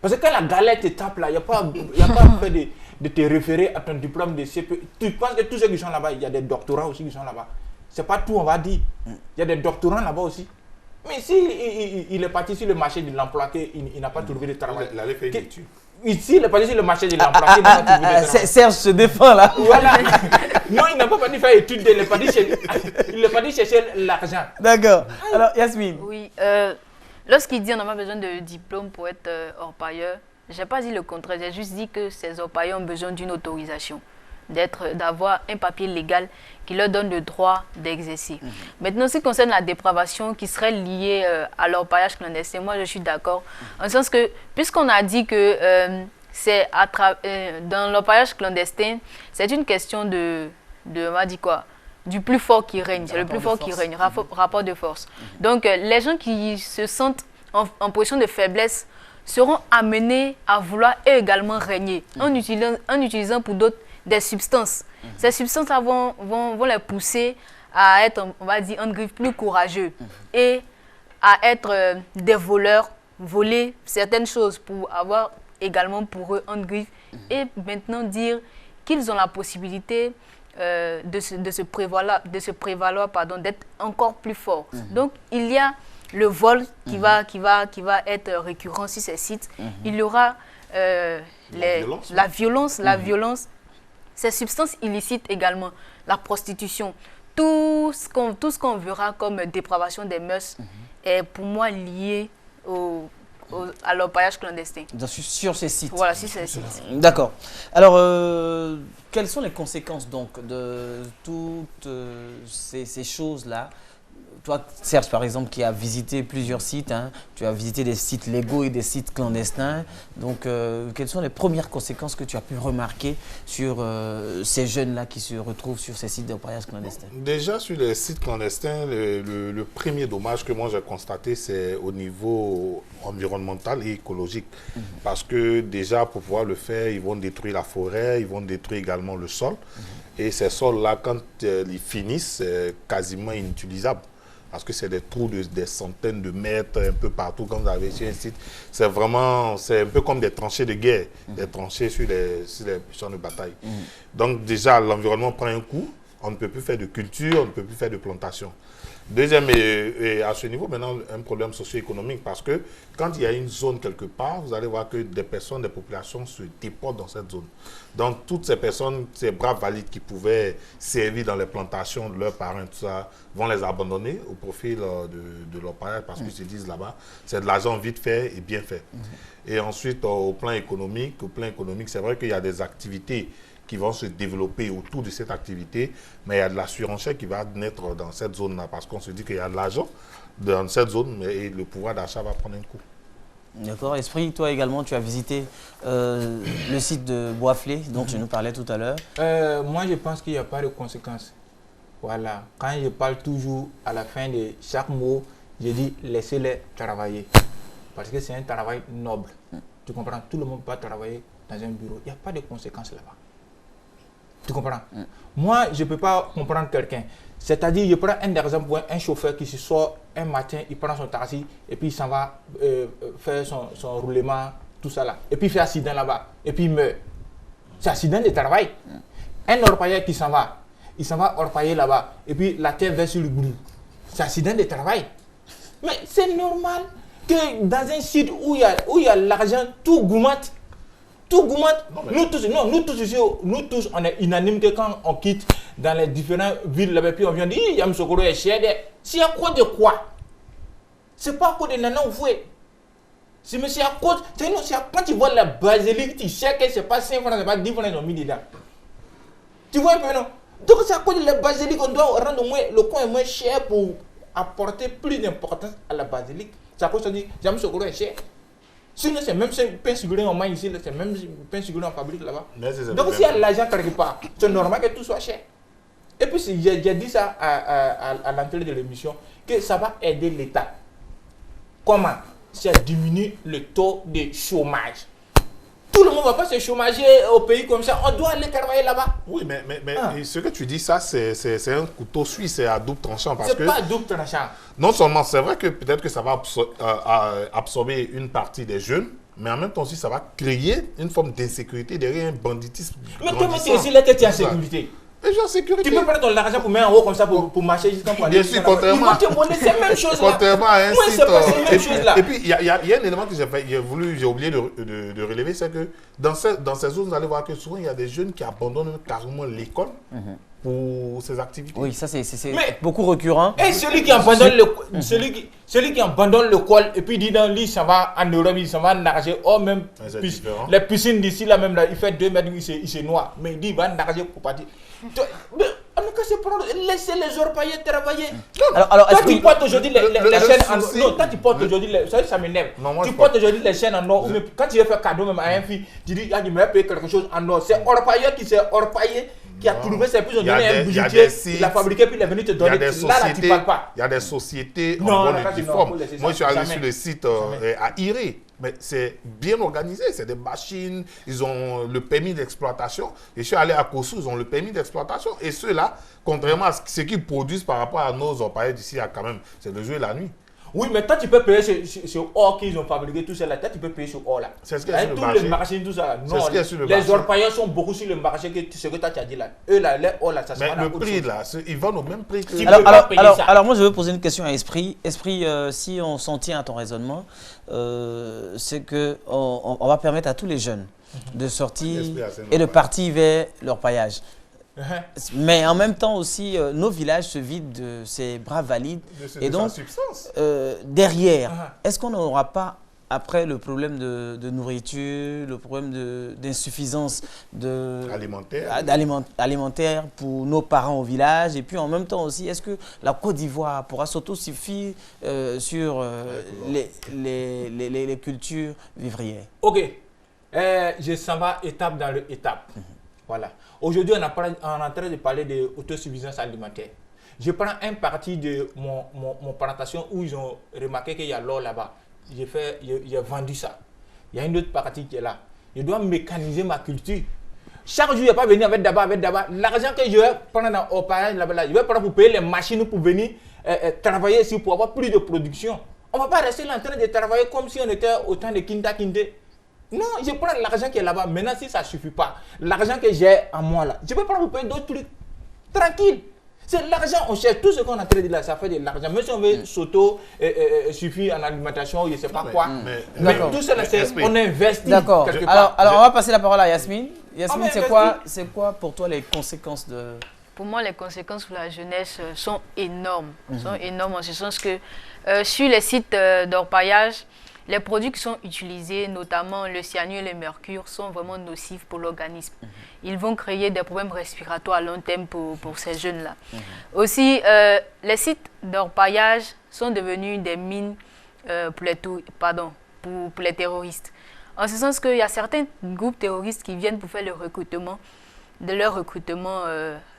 Parce que quand la galère te tape là, il n'y a pas fait de te référer à ton diplôme de CP. Tu penses que tous ceux qui sont là-bas, il y a des doctorants aussi qui sont là-bas. Ce n'est pas tout, on va dire. Il y a des doctorants là-bas aussi. Mais s'il est parti sur le marché de l'emploi, il n'a pas trouvé de travail. Il allait faire une étude. Ici, il est parti sur le marché de l'emploi, il n'a pas trouvé de travail. Serge se défend là. Voilà. Non, il n'a pas parti faire étude, il est parti chercher l'argent. D'accord. Alors, Yasmine. Oui, lorsqu'il dit qu'on n'a pas besoin de diplôme pour être orpailleur, je n'ai pas dit le contraire, j'ai juste dit que ces orpailleurs ont besoin d'une autorisation, d'avoir un papier légal qui leur donne le droit d'exercer. Maintenant, ce qui concerne la dépravation qui serait liée à l'orpaillage clandestin, moi je suis d'accord, en sens que, puisqu'on a dit que c'est dans l'orpaillage clandestin, c'est une question on va dire quoi, du plus fort qui règne, c'est le plus fort qui règne, rapport de force. Donc, les gens qui se sentent en position de faiblesse seront amenés à vouloir eux également régner en utilisant pour d'autres des substances Ces substances-là vont les pousser à être, on va dire, plus courageux et à être des voleurs, voler certaines choses pour avoir également pour eux et maintenant dire qu'ils ont la possibilité de se prévaloir, d'être encore plus forts. Donc, il y a le vol qui va être récurrent sur ces sites. Il y aura la violence, ces substances illicites également, la prostitution. Tout ce qu'on verra comme dépravation des mœurs est pour moi lié à l'orpaillage clandestin. Sur ces sites. Voilà, sur ces sites. D'accord. Alors, quelles sont les conséquences donc de toutes ces choses-là? Toi, Serge, par exemple, qui a visité plusieurs sites, hein, tu as visité des sites légaux et des sites clandestins. Donc, quelles sont les premières conséquences que tu as pu remarquer sur ces jeunes-là qui se retrouvent sur ces sites d'orpaillage clandestin? Déjà, sur les sites clandestins, le premier dommage que moi j'ai constaté, c'est au niveau environnemental et écologique. Parce que déjà, pour pouvoir le faire, ils vont détruire la forêt, ils vont détruire également le sol. Et ces sols-là, quand ils finissent, c'est quasiment inutilisable. Parce que c'est des trous de des centaines de mètres un peu partout, comme vous avez sur un site. C'est un peu comme des tranchées de guerre, des tranchées sur les champs de bataille. Donc déjà, l'environnement prend un coup. On ne peut plus faire de culture, on ne peut plus faire de plantation. Deuxième, et à ce niveau, maintenant, un problème socio-économique, parce que quand il y a une zone quelque part, vous allez voir que des populations se déportent dans cette zone. Donc, toutes ces personnes, ces braves valides qui pouvaient servir dans les plantations de leurs parents, tout ça, vont les abandonner au profit de leur parents, parce qu'ils se disent là-bas, c'est de l'argent vite fait et bien fait. Et ensuite, au plan économique, c'est vrai qu'il y a des activités qui vont se développer autour de cette activité, mais il y a de la surenchère qui va naître dans cette zone-là, parce qu'on se dit qu'il y a de l'argent dans cette zone, mais le pouvoir d'achat va prendre un coup. D'accord. Esprit, toi également, tu as visité le site de Boisflé, dont tu nous parlais tout à l'heure. Moi, je pense qu'il n'y a pas de conséquences. Voilà. Quand je parle toujours à la fin de chaque mot, je dis laissez-les travailler. Parce que c'est un travail noble. Tu comprends? Tout le monde peut travailler dans un bureau. Il n'y a pas de conséquences là-bas. Tu comprends? Moi, je ne peux pas comprendre quelqu'un. C'est-à-dire, je prends un exemple, un chauffeur qui se sort un matin, il prend son taxi et puis il s'en va faire son roulement, tout ça là. Et puis il fait accident là-bas. Et puis il meurt. C'est accident de travail. Un orpailleur qui s'en va, il s'en va orpailler là-bas. Et puis la terre verse sur le boulot. C'est accident de travail. Mais c'est normal que dans un site où il y a l'argent, tout goumate. Tout goumate. Nous tous, on est unanime que quand on quitte dans les différentes villes là-bas, puis on vient dire, Yamoussoukro est cher. C'est à cause de quoi? C'est pas à cause de Nana Oufoué. C'est à cause. Quand tu vois la basilique, tu sais que c'est pas 5 francs, c'est pas 10 francs, ils ont mis dedans. Tu vois un peu, non? Donc c'est à cause de la basilique, on doit rendre le coin est moins cher pour apporter plus d'importance à la basilique. C'est à cause de ça, Yamoussoukro est cher. Sinon, c'est même pain sucré en main ici, c'est même pain sucré en fabrique là-bas. Donc, s'il y a l'argent quelque part, c'est normal que tout soit cher. Et puis, j'ai dit ça à l'entrée de l'émission, que ça va aider l'État. Comment? C'est diminuer le taux de chômage. Tout le monde ne va pas se chômager au pays comme ça. On doit aller travailler là-bas. Oui, mais ce que tu dis, ça, c'est un couteau suisse, c'est à double tranchant. C'est pas à double tranchant. Non seulement, c'est vrai que peut-être que ça va absorber une partie des jeunes, mais en même temps aussi, ça va créer une forme d'insécurité derrière un banditisme. Mais comment tu es aussi là que tu es en sécurité? En sécurité. Tu peux prendre ton argent pour mettre en haut comme ça pour marcher jusqu'à pour aller. Bien sûr, contrairement. Ils vont te voler, c'est la même chose là. Contrairement à un Moi, site. c'est pas la même chose là. Et puis, il y a un élément que j'ai oublié de relever, c'est que dans ces zones, vous allez voir que souvent, il y a des jeunes qui abandonnent carrément l'école pour ces activités. Oui, ça c'est beaucoup récurrent. Et celui qui abandonne le col et puis dit dans lui, ça va en Europe, il s'en va nager. Oh, même les piscines d'ici là, même là, il fait 2 mètres, il se noie. Mais il dit, il va nager pour partir. Mais on n'a qu'à se prendre, laissez les orpailleurs travailler. Alors, quand tu portes aujourd'hui les chaînes en or, non, quand tu portes aujourd'hui, ça m'énerve. Tu portes aujourd'hui les chaînes en or, ou même quand tu veux faire cadeau même à un fille, tu dis, ah, il m'a payé quelque chose en or. C'est orpailleur qui s'est orpaillé, qui a trouvé ses puces, on donnait un bijoutier, il l'a fabriqué, puis il est venu te donner. Là, tu ne parles pas. Il y a des sociétés en bonne et due forme. Moi, je suis allé sur le site à Iré. Mais c'est bien organisé, c'est des machines, ils ont le permis d'exploitation. Et je suis allé à Kossou, ils ont le permis d'exploitation. Et ceux-là, contrairement à ce qu'ils produisent par rapport à nos orpailleurs d'ici, quand même, c'est le jour et la nuit. Oui, mais toi, tu peux payer sur or qu'ils ont fabriqué, tout ça là. Toi, tu peux payer sur or là. C'est ce qu'il y a sur le marché. Tous les machines, tout ça. Non, les orpailleurs sont beaucoup sur le marché que ce que toi tu as dit là. Eux là, les or là, ça se vend. Mais le prix là, ils vendent au même prix que... Alors, moi, je veux poser une question à Esprit. Esprit, si on s'en tient à ton raisonnement, c'est qu'on va permettre à tous les jeunes de sortir et de partir vers l'orpaillage. Mais en même temps aussi, nos villages se vident de ces bras valides. Et donc, derrière, est-ce qu'on n'aura pas, après le problème de nourriture, le problème d'insuffisance alimentaire pour nos parents au village, et puis en même temps aussi, est-ce que la Côte d'Ivoire pourra s'autosuffire sur les cultures vivrières? Ok, je s'en vais étape dans l'étape. Voilà. Aujourd'hui, on est en train de parler d'autosuffisance alimentaire. Je prends un parti de mon plantation où ils ont remarqué qu'il y a l'or là-bas. J'ai vendu ça. Il y a une autre partie qui est là. Je dois mécaniser ma culture. Chaque jour, je ne vais pas venir avec d'abord. L'argent que je vais prendre au pareil là-bas, je vais prendre pour payer les machines pour venir travailler ici pour avoir plus de production. On ne va pas rester là en train de travailler comme si on était au temps de Kinta Kinde. Non, je prends l'argent qui est là-bas. Maintenant, si ça ne suffit pas, l'argent que j'ai à moi là, je peux prendre pour payer d'autres trucs. Tranquille. C'est l'argent, on cherche tout ce qu'on a en train de dire là, ça fait de l'argent. Même si on veut s'auto-suffire en alimentation, je ne sais pas quoi. Mais tout cela, on investit. D'accord. Alors, on va passer la parole à Yasmine. Yasmine, c'est quoi pour toi les conséquences de... Pour moi, les conséquences pour la jeunesse sont énormes. Sont énormes en ce sens que sur les sites d'orpaillage, les produits qui sont utilisés, notamment le cyanure et le mercure, sont vraiment nocifs pour l'organisme. Ils vont créer des problèmes respiratoires à long terme pour ces jeunes-là. Aussi, les sites d'orpaillage sont devenus des mines pour les terroristes. En ce sens qu'il y a certains groupes terroristes qui viennent pour faire le recrutement,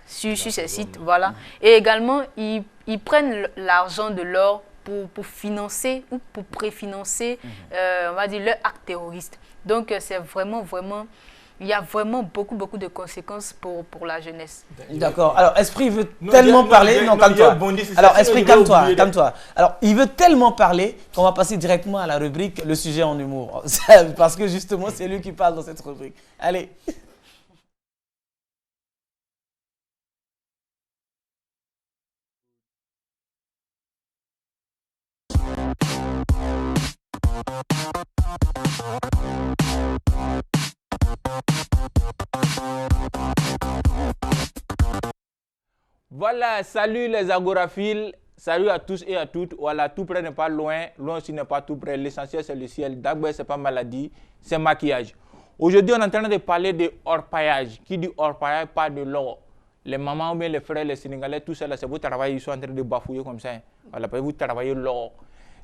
sur ces sites. Voilà. Et également, ils prennent l'argent de l'or pour financer ou pour préfinancer, on va dire, leur acte terroriste. Donc, c'est vraiment, il y a vraiment beaucoup de conséquences pour la jeunesse. D'accord. Alors, Esprit veut tellement parler. Non, calme-toi. Alors, Esprit, calme-toi. Alors, il veut tellement parler qu'on va passer directement à la rubrique « Le sujet en humour ». Parce que justement, c'est lui qui parle dans cette rubrique. Allez. Voilà, salut les agoraphiles, salut à tous et à toutes. Voilà, tout près n'est pas loin, loin aussi n'est pas tout près. L'essentiel c'est le ciel. D'abord, c'est pas maladie, c'est maquillage. Aujourd'hui, on est en train de parler de orpaillage. Qui dit orpaillage parle de l'or. Les mamans ou bien les frères, les Sénégalais, tout ça, c'est vous travaillez, ils sont en train de bafouiller comme ça. Voilà, vous travaillez l'or.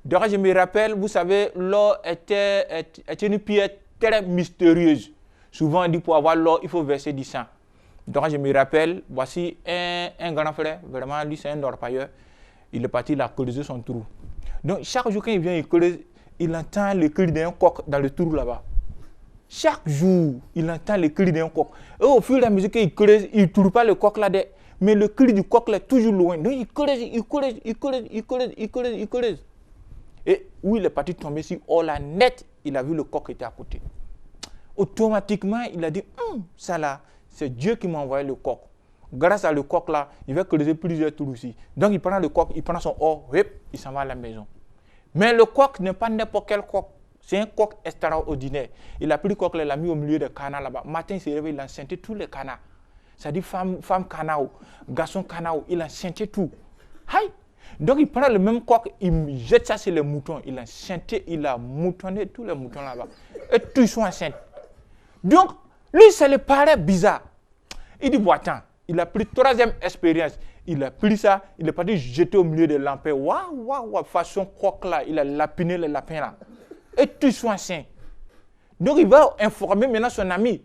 Donc, je me rappelle, vous savez, l'or était une pierre très mystérieuse. Souvent, on dit pour avoir l'or, il faut verser du sang. Donc, je me rappelle, voici un grand frère, vraiment, lui, c'est un orpailleur. Il est parti, il a creusé son trou. Donc, chaque jour, quand il vient, il creuse, il entend le cri d'un coq dans le trou là-bas. Chaque jour, il entend le cri d'un coq. Et au fur et à mesure qu'il creuse, il ne trouve pas le coq là, mais le cri du coq là est toujours loin. Donc, il creuse. Et où il est parti tomber sur oh la net, il a vu le coq qui était à côté. Automatiquement, il a dit, ça là, c'est Dieu qui m'a envoyé le coq. Grâce à le coq là, il va creuser plusieurs trous aussi. Donc il prend le coq, il prend son or, il s'en va à la maison. Mais le coq n'est pas n'importe quel coq. C'est un coq extraordinaire. Il a pris le coq, il l'a mis au milieu des canards là-bas. Matin, il s'est réveillé, il a enceinté tous les canards. C'est-à-dire femme canard, garçon canard, il a enceinté tout. Aïe! Donc il prend le même coq, il jette ça sur les moutons. Il a enceinté, il a moutonné tous les moutons là-bas. Et tous ils sont enceintes. Donc, lui, ça lui paraît bizarre. Il dit, bon, attends, il a pris troisième expérience. Il a pris ça, il est parti jeter au milieu des lampes. Waouh, façon coq là, il a lapiné les lapins là. Et tous sont enceints. Donc il va informer maintenant son ami.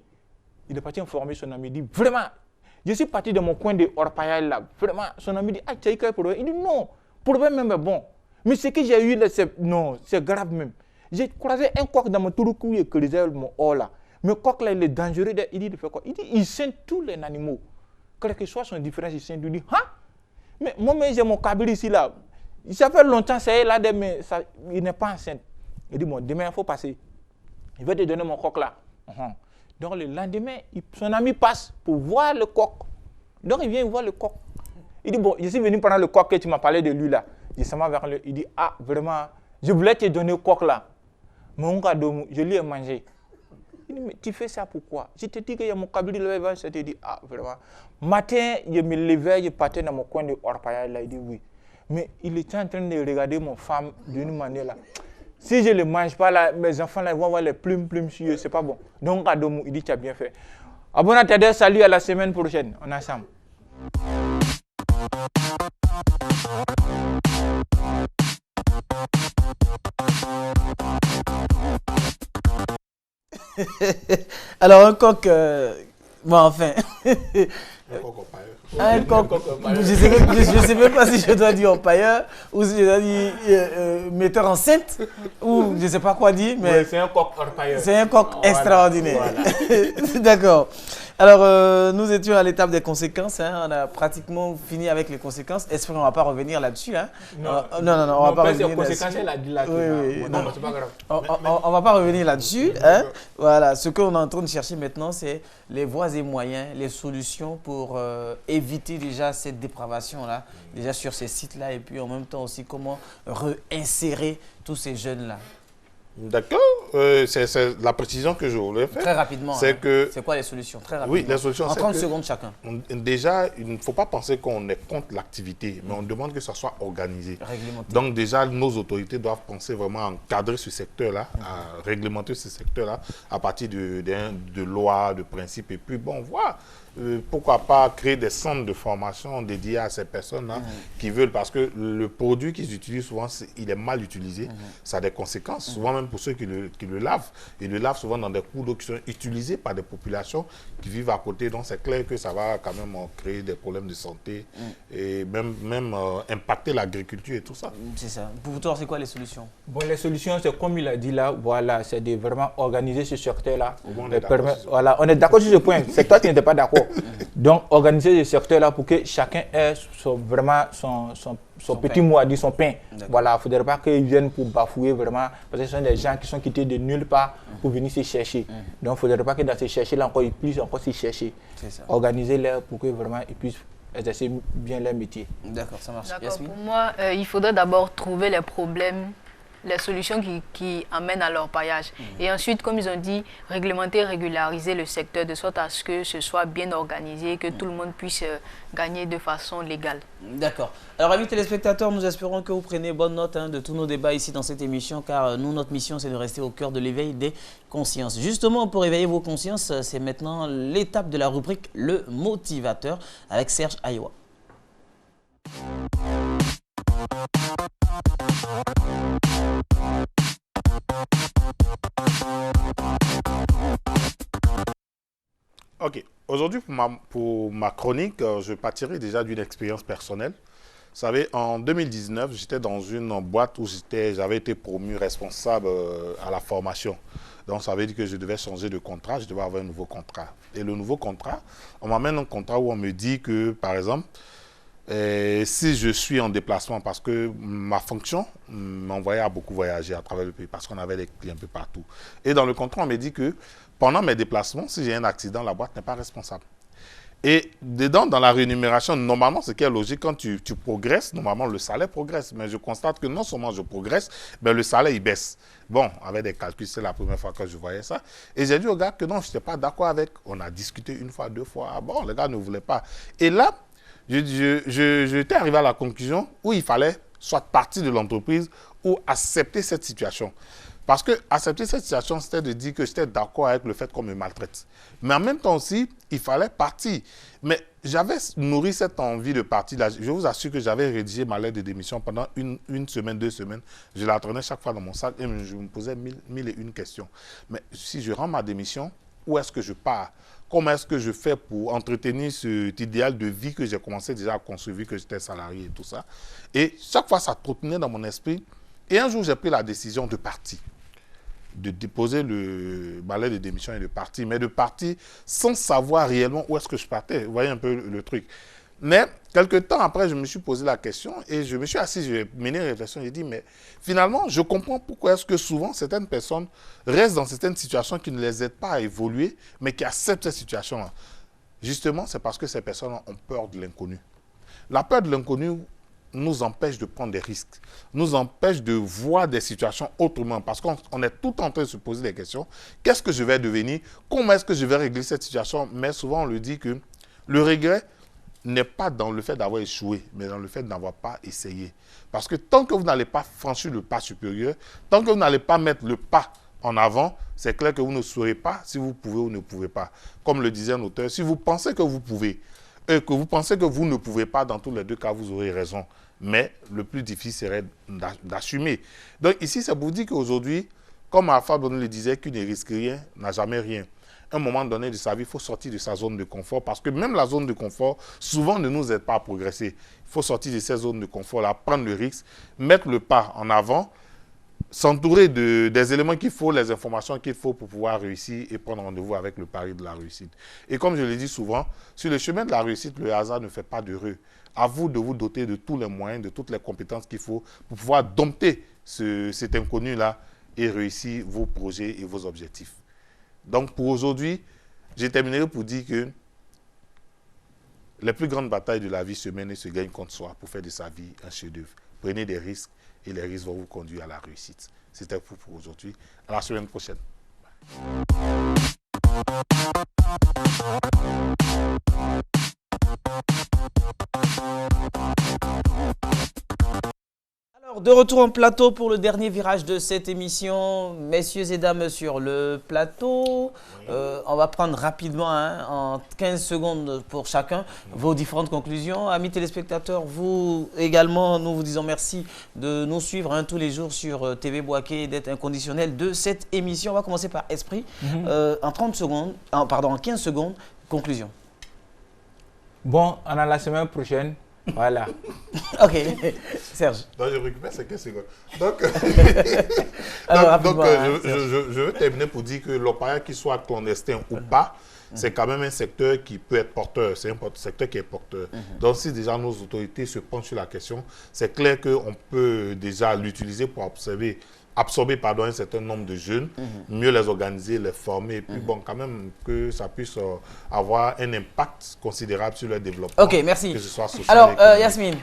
Il est parti informer son ami. Il dit, vraiment, Je suis parti de mon coin de Orpaillage là. Vraiment, son ami dit, ah, tu as eu quel problème? Il dit, non, problème même est bon. Mais ce que j'ai eu là, c'est grave même. J'ai croisé un coq dans mon touroukou et que les mon haut là. Mais le coq là, il est dangereux. Il dit, il fait quoi? Il dit, il sent tous les animaux. Quelle que soit son différence, il sent. Il dit, hein? Mais moi, j'ai mon cabri ici là. Ça fait longtemps, c'est là, mais ça, il n'est pas enceinte. Il dit, bon, demain, il faut passer. Il va te donner mon coq là. Donc le lendemain, son ami passe pour voir le coq. Donc il vient voir le coq. Il dit, bon, je suis venu prendre le coq que tu m'as parlé de lui là. Vers lui. Il dit, ah, vraiment, je voulais te donner le coq là. Mon cadeau, je lui ai mangé. Il dit, mais tu fais ça pourquoi? Je te dis qu'il y a mon cabri là, je te dis, ah, vraiment. Matin, je me levais, je partais dans mon coin de Orpaillage là. Il dit, oui. Mais il était en train de regarder mon femme d'une manière là. Si je ne le mange pas, là, mes enfants là, vont avoir les plumes sur eux, c'est pas bon. Donc, il dit, tu as bien fait. Abonatadeur, salut, à la semaine prochaine. On est ensemble. Alors, un coq... bon, enfin... Un coq un coq, je ne sais même pas si je dois dire empailleur ou si je dois dire metteur enceinte ou je ne sais pas quoi dire, mais ouais, c'est un coq empailleur. C'est un coq extraordinaire. Voilà. D'accord. Alors, nous étions à l'étape des conséquences. Hein. On a pratiquement fini avec les conséquences. Est-ce qu'on ne va pas revenir là-dessus hein? Non, on ne va pas revenir là-dessus. Conséquences, elle a dit là. Oui, non, c'est pas grave. On ne va pas revenir là-dessus. Hein? Voilà. Ce qu'on est en train de chercher maintenant, c'est les voies et moyens, les solutions pour éviter déjà cette dépravation-là, déjà sur ces sites-là, et puis en même temps aussi comment réinsérer tous ces jeunes-là. D'accord, c'est la précision que je voulais faire. Très rapidement, c'est quoi les solutions? Très rapidement. Oui, les solutions, en 30 secondes chacun. Déjà, il ne faut pas penser qu'on est contre l'activité, mais on demande que ça soit organisé. Réglementé. Donc déjà, nos autorités doivent penser vraiment à encadrer ce secteur-là, à réglementer ce secteur-là à partir de lois, de principes. Et puis, bon, voilà. Pourquoi pas créer des centres de formation dédiés à ces personnes-là qui veulent, parce que le produit qu'ils utilisent souvent, il est mal utilisé, ça a des conséquences, souvent même pour ceux qui le lavent. Ils le lavent souvent dans des cours d'eau qui sont utilisés par des populations qui vivent à côté, donc c'est clair que ça va quand même créer des problèmes de santé et même impacter l'agriculture et tout ça. C'est ça. Pour toi, c'est quoi les solutions? Bon, les solutions, c'est comme il a dit là, voilà, c'est de vraiment organiser ce secteur-là. Voilà, on est d'accord sur ce point, c'est toi qui n'étais pas d'accord. Donc, organiser ce secteur-là pour que chacun ait vraiment son petit mot à dire, son pain. Voilà, il ne faudrait pas qu'ils viennent pour bafouer vraiment, parce que ce sont des gens qui sont quittés de nulle part pour venir se chercher. Donc, il ne faudrait pas que dans ce chercher-là, ils puissent encore se chercher. Organiser-les pour que vraiment ils puissent exercer bien leur métier. D'accord, ça marche. Pour moi, il faudrait d'abord trouver les problèmes, les solutions qui amènent à l'orpaillage. Et ensuite, comme ils ont dit, réglementer, régulariser le secteur de sorte à ce que ce soit bien organisé, que tout le monde puisse gagner de façon légale. D'accord. Alors, amis téléspectateurs, nous espérons que vous prenez bonne note de tous nos débats ici dans cette émission, car nous, notre mission, c'est de rester au cœur de l'éveil des consciences. Justement, pour éveiller vos consciences, c'est maintenant l'étape de la rubrique Le Motivateur avec Serge Ayoua. Ok, aujourd'hui pour ma chronique, je partirai déjà d'une expérience personnelle. Vous savez, en 2019, j'étais dans une boîte où j'avais été promu responsable à la formation. Donc ça veut dire que je devais changer de contrat, je devais avoir un nouveau contrat. Et le nouveau contrat, on m'amène un contrat où on me dit que, par exemple, si je suis en déplacement, parce que ma fonction m'envoyait à beaucoup voyager à travers le pays, parce qu'on avait des clients un peu partout. Et dans le contrat, on me dit que pendant mes déplacements, si j'ai un accident, la boîte n'est pas responsable. Et dedans, dans la rémunération, normalement, ce qui est logique, quand tu progresses, normalement, le salaire progresse. Mais je constate que non seulement je progresse, mais le salaire, il baisse. Bon, avec des calculs, c'est la première fois que je voyais ça. Et j'ai dit au gars que non, je n'étais pas d'accord avec. On a discuté une fois, deux fois. Ah bon, le gars ne voulait pas. Et là, j'étais arrivé à la conclusion où il fallait soit partir de l'entreprise ou accepter cette situation. Parce que accepter cette situation, c'était de dire que j'étais d'accord avec le fait qu'on me maltraite. Mais en même temps aussi, il fallait partir. Mais j'avais nourri cette envie de partir. Là, je vous assure que j'avais rédigé ma lettre de démission pendant une semaine, 2 semaines. Je la traînais chaque fois dans mon sac et je me posais mille et une questions. Mais si je rends ma démission, où est-ce que je pars? Comment est-ce que je fais pour entretenir cet idéal de vie que j'ai commencé déjà à construire, vu que j'étais salarié et tout ça. Et chaque fois, ça trottinait dans mon esprit. Et un jour, j'ai pris la décision de partir, de déposer le balai de démission et de partir, mais de partir sans savoir réellement où est-ce que je partais. Vous voyez un peu le truc. Mais quelques temps après, je me suis posé la question et je me suis assis, j'ai mené une réflexion, j'ai dit, mais finalement, je comprends pourquoi est-ce que souvent certaines personnes restent dans certaines situations qui ne les aident pas à évoluer, mais qui acceptent ces situations-là. Justement, c'est parce que ces personnes ont peur de l'inconnu. La peur de l'inconnu nous empêche de prendre des risques, nous empêche de voir des situations autrement, parce qu'on est tout en train de se poser des questions. Qu'est-ce que je vais devenir? Comment est-ce que je vais régler cette situation? Mais souvent, on le dit que le regret n'est pas dans le fait d'avoir échoué, mais dans le fait d'avoir pas essayé. Parce que tant que vous n'allez pas franchir le pas supérieur, tant que vous n'allez pas mettre le pas en avant, c'est clair que vous ne saurez pas si vous pouvez ou ne pouvez pas. Comme le disait un auteur, si vous pensez que vous pouvez, et que vous pensez que vous ne pouvez pas, dans tous les deux cas, vous aurez raison. Mais le plus difficile serait d'assumer. Donc ici, c'est pour dire qu'aujourd'hui, comme Alpha Blondy le disait, qui ne risque rien, n'a jamais rien. À un moment donné de sa vie, il faut sortir de sa zone de confort, parce que même la zone de confort, souvent, ne nous aide pas à progresser. Il faut sortir de ces zones de confort-là, prendre le risque, mettre le pas en avant, s'entourer des éléments qu'il faut, les informations qu'il faut pour pouvoir réussir et prendre rendez-vous avec le pari de la réussite. Et comme je le dis souvent, sur le chemin de la réussite, le hasard ne fait pas d'heureux. À vous de vous doter de tous les moyens, de toutes les compétences qu'il faut pour pouvoir dompter cet inconnu-là et réussir vos projets et vos objectifs. Donc pour aujourd'hui, j'ai terminé pour dire que les plus grandes batailles de la vie se mènent et se gagnent contre soi pour faire de sa vie un chef-d'œuvre. Prenez des risques et les risques vont vous conduire à la réussite. C'était tout pour aujourd'hui. À la semaine prochaine. Alors, de retour en plateau pour le dernier virage de cette émission. Messieurs et dames sur le plateau, on va prendre rapidement, en 15 secondes pour chacun, vos différentes conclusions. Amis téléspectateurs, vous également, nous vous disons merci de nous suivre tous les jours sur TV Boaké et d'être inconditionnel de cette émission. On va commencer par Esprit. En 30 secondes, en 15 secondes, conclusion. Bon, on a la semaine prochaine. Voilà. Ok, Serge. Donc, je récupère ces 15 secondes. Donc, alors, je veux terminer pour dire que l'orpaillage, qu'il soit clandestin ou pas, c'est quand même un secteur qui peut être porteur. C'est un secteur qui est porteur. Donc, si déjà nos autorités se penchent sur la question, c'est clair qu'on peut déjà l'utiliser pour absorber un certain nombre de jeunes, mieux les organiser, les former, et puis bon, quand même que ça puisse avoir un impact considérable sur leur développement. Ok, merci. Que ce soit social. Alors, Yasmine.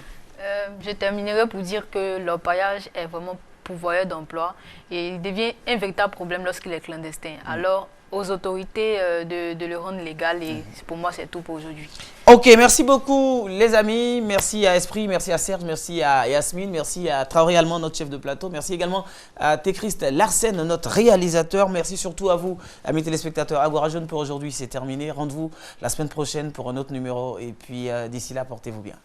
Je terminerai pour dire que l'orpaillage est vraiment pourvoyeur d'emploi et il devient un véritable problème lorsqu'il est clandestin. Alors, aux autorités de le rendre légal et pour moi, c'est tout pour aujourd'hui. Ok, merci beaucoup les amis, merci à Esprit, merci à Serge, merci à Yasmine, merci à Traoré Allemand, notre chef de plateau, merci également à Téchrist Larsen, notre réalisateur, merci surtout à vous, amis téléspectateurs. Agora Jeune pour aujourd'hui, c'est terminé. Rendez-vous la semaine prochaine pour un autre numéro et puis d'ici là, portez-vous bien.